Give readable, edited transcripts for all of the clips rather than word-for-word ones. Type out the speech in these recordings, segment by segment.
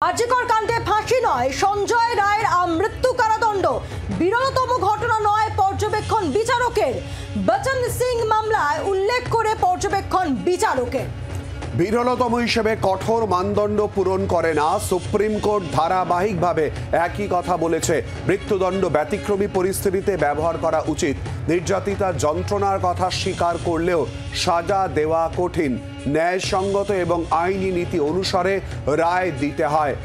আরজিকর কাণ্ডে ফাঁসি নয়, সঞ্জয় রায়ের মৃত্যু কারাদণ্ড। বিরলতম ঘটনা নয় পর্যবেক্ষণ বিচারকের। বচন সিং মামলায় উল্লেখ করে পর্যবেক্ষণ বিচারকের। বিরলতম হিসেবে কঠোর মানদণ্ড পূরণ করে না সুপ্রিম কোর্ট। ধারাবাহিকভাবে একই কথা বলেছে। মৃত্যুদণ্ড ব্যতিক্রমী পরিস্থিতিতে ব্যবহার করা উচিত। নির্যাতিতার যন্ত্রণার কথা স্বীকার করলেও সাজা দেওয়া কঠিন। ন্যায়সঙ্গত এবং আইনি নীতি অনুসারে রায় দিতে হয়।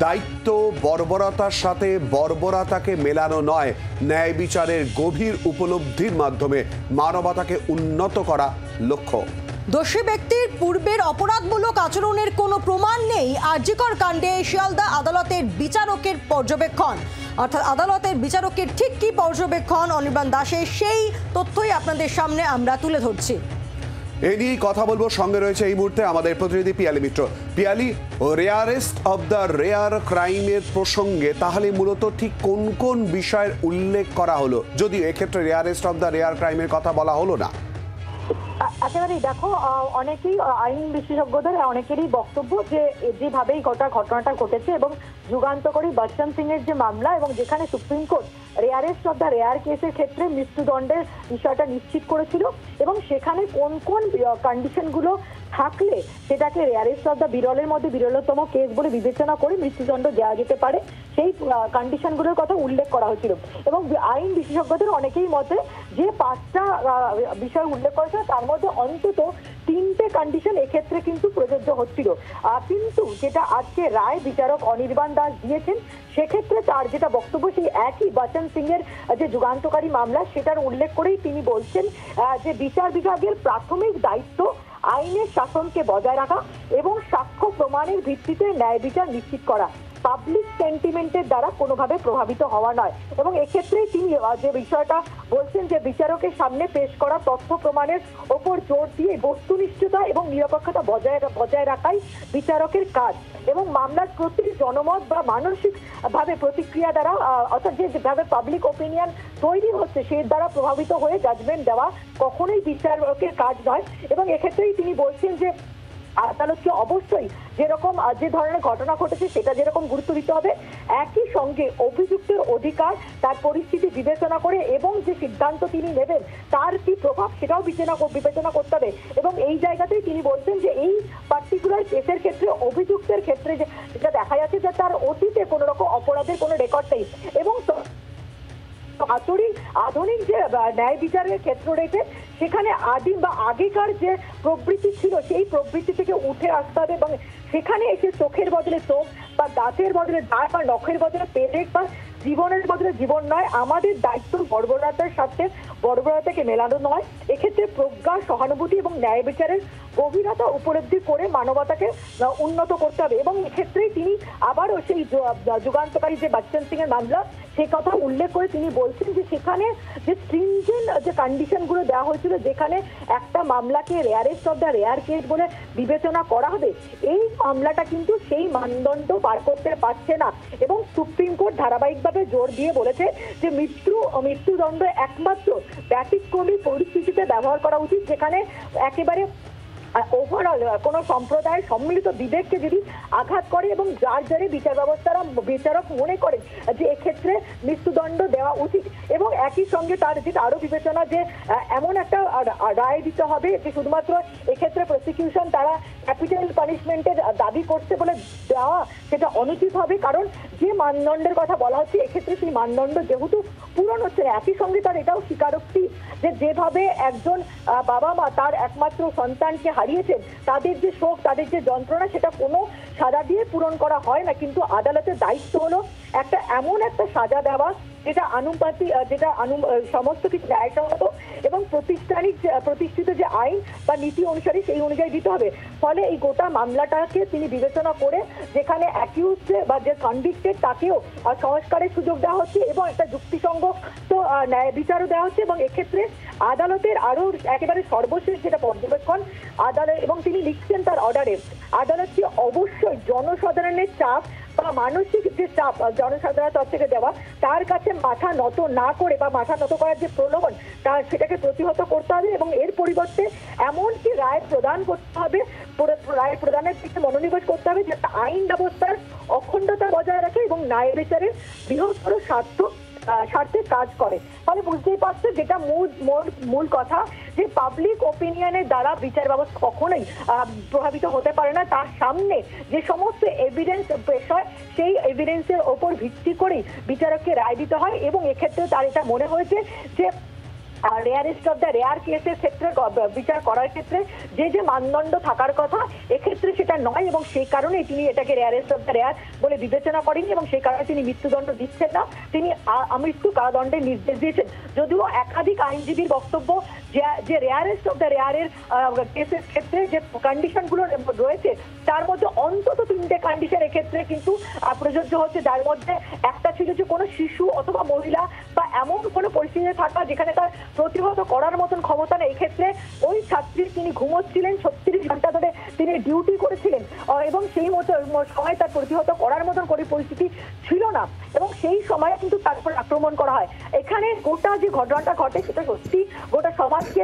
দায়িত্ব বর্বরতার সাথে বর্বরতাকে মেলানো নয়, ন্যায় বিচারের গভীর উপলব্ধির মাধ্যমে মানবতাকে উন্নত করা লক্ষ্য। দোষী ব্যক্তির পূর্বের অপরাধমূলক আচরণের কোনো প্রমাণ নেই। আরজিকর কাণ্ডে শিয়ালদা আদালতের বিচারকের পর্যবেক্ষণ, অর্থাৎ আদালতের বিচারকের ঠিক কি পর্যবেক্ষণ, অনির্বাণ দাসের সেই তথ্যই আপনাদের সামনে আমরা তুলে ধরছি। এ নিয়েই কথা বলবো। সঙ্গে রয়েছে এই মুহূর্তে আমাদের প্রতিনিধি Piyali Mitra. Piyali, rarest of the rare ক্রাইমের প্রসঙ্গে তাহলে মূলত ঠিক কোন কোন বিষয়ের উল্লেখ করা হলো, যদিও এক্ষেত্রে রেয়ারেস্ট অব দ্য রেয়ার ক্রাইমের কথা বলা হলো না? একেবারেই দেখো, অনেকেই আইন বিশেষজ্ঞদের অনেকেরই বক্তব্য যে যেভাবেই ঘটনাটা ঘটেছে এবং যুগান্তকারী বচন সিং এর যে মামলা এবং যেখানে supreme court rarest of the rare কেসের ক্ষেত্রে মৃত্যুদণ্ডের বিষয়টা নিশ্চিত করেছিল এবং সেখানে কোন কোন কন্ডিশনগুলো থাকলে সেটাকে রেয়ারেস্ট অব দ্য বিরলের মধ্যে বিরলতম কেস বলে বিবেচনা করে মৃত্যুদণ্ড দেওয়া যেতে পারে, সেই কন্ডিশনগুলোর কথা উল্লেখ করা হয়েছিল। এবং আইন বিশেষজ্ঞদের অনেকেই মতে যে 5টা বিষয় উল্লেখ করেছে তার মধ্যে অন্তত 3টে কন্ডিশন এক্ষেত্রে কিন্তু প্রযোজ্য হচ্ছিল। কিন্তু যেটা আজকে রায় বিচারক অনির্বাণ দাস দিয়েছেন সেক্ষেত্রে তার যেটা বক্তব্য সেই একই বচন সিং এর যে যুগান্তকারী মামলা সেটার উল্লেখ করেই তিনি বলছেন যে বিচার বিভাগের প্রাথমিক দায়িত্ব আইনের শাসনকে বজায় রাখা এবং সাক্ষ্য প্রমাণের ভিত্তিতে ন্যায় বিচার নিশ্চিত করা, পাবলিক সেন্টিমেন্টের দ্বারা কোনোভাবে প্রভাবিত হওয়া নয়। এবং এক্ষেত্রে তিনি যে বিষয়টা বলছেন যে বিচারকের সামনে পেশ করা তথ্য প্রমাণের ওপর জোর দিয়ে বস্তুনিষ্ঠতা এবং নিরপেক্ষতা বজায় রাখাই বিচারকের কাজ এবং মামলার প্রতি জনমত বা মানসিক ভাবে প্রতিক্রিয়া দ্বারা, অর্থাৎ যেভাবে পাবলিক ওপিনিয়ন তৈরি হচ্ছে সেই দ্বারা প্রভাবিত হয়ে জাজমেন্ট দেওয়া কখনোই বিচারকের কাজ নয়। এবং এক্ষেত্রেই তিনি বলছেন যে আদালতকে অবশ্যই যেরকম যে ধরনের ঘটনা ঘটেছে সেটা যেরকম গুরুত্ব দিতে হবে, একই সঙ্গে অভিযুক্তের অধিকার তার পরিস্থিতি বিবেচনা করে এবং যে সিদ্ধান্ত তিনি নেবেন তার কি প্রভাব সেটাও বিবেচনা করতে হবে। এবং এই জায়গাতেই তিনি বলছেন যে এই পার্টিকুলার কেসের ক্ষেত্রে অভিযুক্তের ক্ষেত্রে যেটা দেখা যাচ্ছে যে তার অতীতে কোনো রকম অপরাধের কোনো রেকর্ড নেই এবং আধুনিক যে ন্যায় বিচারের ক্ষেত্র রয়েছে সেখানে আদিম বা আগেকার যে প্রবৃত্তি ছিল সেই প্রবৃত্তি থেকে উঠে আসতে হবে এবং সেখানে এসে চোখের বদলে চোখ বা দাঁতের বদলে দাঁত বা নখের বদলে পেরেক বা জীবনের বদলে জীবন নয়। আমাদের দায়িত্ব বর্বরতার সাথে বর্বরতাকে মেলানো নয়। এক্ষেত্রে প্রজ্ঞা, সহানুভূতি এবং ন্যায় বিচারের গভীরতা উপলব্ধি করে মানবতাকে উন্নত করতে হবে। এবং এক্ষেত্রেই তিনি আবারও সেই যুগান্তকারী যে বচন সিং এর মামলা সে কথা উল্লেখ করে তিনি বলছেন যে সেখানে যে স্ট্রিনজেন্ট যে কন্ডিশনগুলো দেওয়া হয়েছিল, যেখানে একটা মামলাকে rarest of the rare case বলে বিবেচনা করা হবে, এই মামলাটা কিন্তু সেই মানদণ্ড পার করতে পারছে না। এবং সুপ্রিম কোর্ট ধারাবাহিকভাবে জোর দিয়ে বলেছে যে মৃত্যুদণ্ড একমাত্র ব্যতিক্রমী পরিস্থিতিতে ব্যবহার করা উচিত, যেখানে একেবারে ওভারঅল কোনো সম্প্রদায়ের সম্মিলিত বিবেককে যদি আঘাত করে এবং যার জেরে বিচারক মনে করেন যে এক্ষেত্রে মৃত্যুদণ্ড দেওয়া উচিত। এবং একই সঙ্গে তার যেটা আরো বিবেচনা যে এমন একটা রায় দিতে হবে যে শুধুমাত্র এক্ষেত্রে প্রসিকিউশন তারা ক্যাপিটাল পানিশমেন্টের দাবি করছে বলে দেওয়া সেটা অনুচিত হবে, কারণ যে মানদণ্ডের কথা বলা হচ্ছে এক্ষেত্রে সেই মানদণ্ড যেহেতু পূরণ হচ্ছে না। একই সঙ্গে তার এটাও স্বীকারোক্তি যে যেভাবে একজন বাবা মা তার একমাত্র সন্তানকে হারিয়েছেন তাদের যে শোক, তাদের যে যন্ত্রণা সেটা কোনো সাজা দিয়ে পূরণ করা হয় না, কিন্তু আদালতের দায়িত্ব হলো এমন একটা সাজা দেওয়া যেটা সমস্ত কিছু ন্যায়সঙ্গত এবং প্রতিষ্ঠিত যে আইন বা নীতি অনুসারে সেই অনুযায়ী দিতে হবে। ফলে এই গোটা মামলাটাকে তিনি বিবেচনা করে যেখানে অ্যাকিউজ বা যে কনভিক্টেড তাকেও সংস্কারের সুযোগ দেওয়া হচ্ছে এবং একটা যুক্তিসঙ্গত ন্যায় বিচারও দেওয়া হচ্ছে। এবং এক্ষেত্রে আদালতের আরো একেবারে সর্বশেষ যেটা পর্যবেক্ষণ আদালত, এবং তিনি লিখছেন তার অর্ডারে, আদালতকে অবশ্যই জনসাধারণের চাপ বা মানসিক যে চাপ জনসাধারণের তরফ থেকে দেওয়া, তার কাছে মাথা নত না করে বা মাথা নত করার যে প্রলোভন, তার সেটাকে প্রতিহত করতে হবে এবং এর পরিবর্তে এমনকি রায় প্রদান করতে হবে, রায় প্রদানের দিকে মনোনিবেশ করতে হবে যাতে আইন ব্যবস্থার অখণ্ডতা বজায় রাখে এবং ন্যায় বিচারের বৃহত্তর স্বার্থে কাজ করে। ফলে বুঝতেই পারছে যেটা মূল কথা, যে পাবলিক ওপিনিয়নের দ্বারা বিচার ব্যবস্থা কখনোই প্রভাবিত হতে পারে না। তার সামনে যে সমস্ত এভিডেন্স পেশ হয়, সেই এভিডেন্সের ওপর ভিত্তি করেই বিচারককে রায় দিতে হয় এবং এক্ষেত্রে তার এটা মনে হয়েছে যে রেয়ারেস্ট অফ দ্য রেয়ার কেসের ক্ষেত্রে বিচার করার ক্ষেত্রে যে মানদণ্ড থাকার কথা, এক্ষেত্রে সেটা নয় এবং সেই কারণে তিনি এটাকে রেয়ারেস্ট অফ দ্য রেয়ার বলে বিবেচনা করেননি এবং সেই কারণে তিনি মৃত্যুদণ্ড দিচ্ছেন না, তিনি আমৃত্যু কারাদণ্ডের নির্দেশ দিয়েছেন। যদিও একাধিক আইনজীবীর বক্তব্য যে রেয়ারেস্ট অফ দ্য রেয়ারের কেসের ক্ষেত্রে যে কন্ডিশনগুলো রয়েছে, তার মধ্যে অন্তত 3টে কন্ডিশন এক্ষেত্রে কিন্তু প্রযোজ্য হচ্ছে, যার মধ্যে একটা ছিল যে কোনো শিশু অথবা মহিলা বা এমন কোনো পরিস্থিতিতে থাকা যেখানে তার প্রতিহত করার মতন ক্ষমতা নেই। এক্ষেত্রে ওই ছাত্রী তিনি ঘুমোচ্ছিলেন, 36 ঘন্টা ধরে তিনি ডিউটি করেছিলেন এবং সেই মতো সময় তার প্রতিহত করার মতন কোনো পরিস্থিতি ছিল না এবং সেই সময়ে কিন্তু তারপর আক্রমণ করা হয়। এখানে গোটা যে ঘটনাটা ঘটে সেটা সত্যি গোটা সমাজকে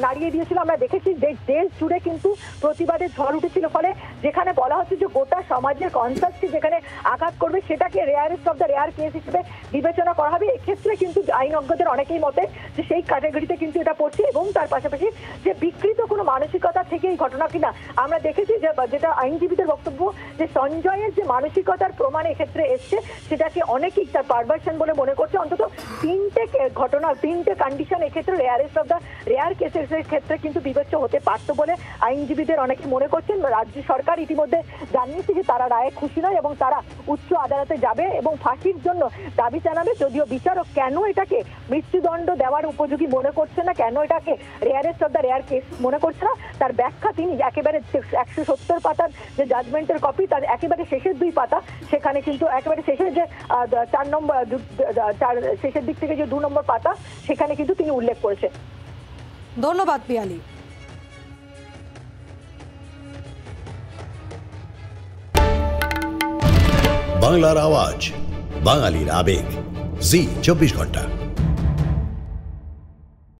নাড়িয়ে দিয়েছিল। আমরা দেখেছি যে দেশ জুড়ে কিন্তু প্রতিবাদের ঝড় উঠেছিল, ফলে যেখানে বলা হচ্ছে যে গোটা সমাজের কনসেপ্টকে যেখানে আঘাত করবে সেটাকে rarest of the rare case হিসেবে বিবেচনা করা হবে। এক্ষেত্রে কিন্তু আইনজ্ঞদের অনেকেই মতে যে সেই ক্যাটাগরিতে কিন্তু এটা পড়ছে এবং তার পাশাপাশি যে বিকৃত কোনো মানসিকতা থেকে এই ঘটনা কিনা আমরা দেখেছি যে যেটা আইনজীবীদের বক্তব্য, যে সঞ্জয়ের যে মানসিকতার প্রমাণ এক্ষেত্রে এসছে সেটাকে অনেকেই তার পারভার্সন বলে মনে করছে। অন্তত 3টে কন্ডিশন এক্ষেত্রে রেয়ারেস্ট অফ দ্য রেয়ার কেসের ক্ষেত্রে কিন্তু বিবেচ্য হতে পারত বলে আইনজীবীদের অনেকে মনে করছেন। রাজ্য সরকার ইতিমধ্যে জানিয়েছে যে তারা রায়ে খুশি নয় এবং তারা উচ্চ আদালতে যাবে এবং ফাঁসির জন্য দাবি জানাবে। যদিও বিচারক কেন এটাকে মৃত্যুদণ্ড দেওয়ার উপযোগী মনে করছে না, কেন এটাকে rarest of the rare case মনে করছে না, তার ব্যাখ্যা তিনি একেবারে 170 পাতার যে জাজমেন্টের কপি, তার একেবারে শেষের 2 পাতা, সেখানে কিন্তু একেবারে শেষের যে 4 নম্বর শেষের দিক থেকে যে 2 নম্বর পাতা, সেখানে কিন্তু তিনি উল্লেখ করেছেন। ধন্যবাদ পিয়ালি। বাংলার আওয়াজ, বাঙালির আবেগ, জি 24 ঘন্টা।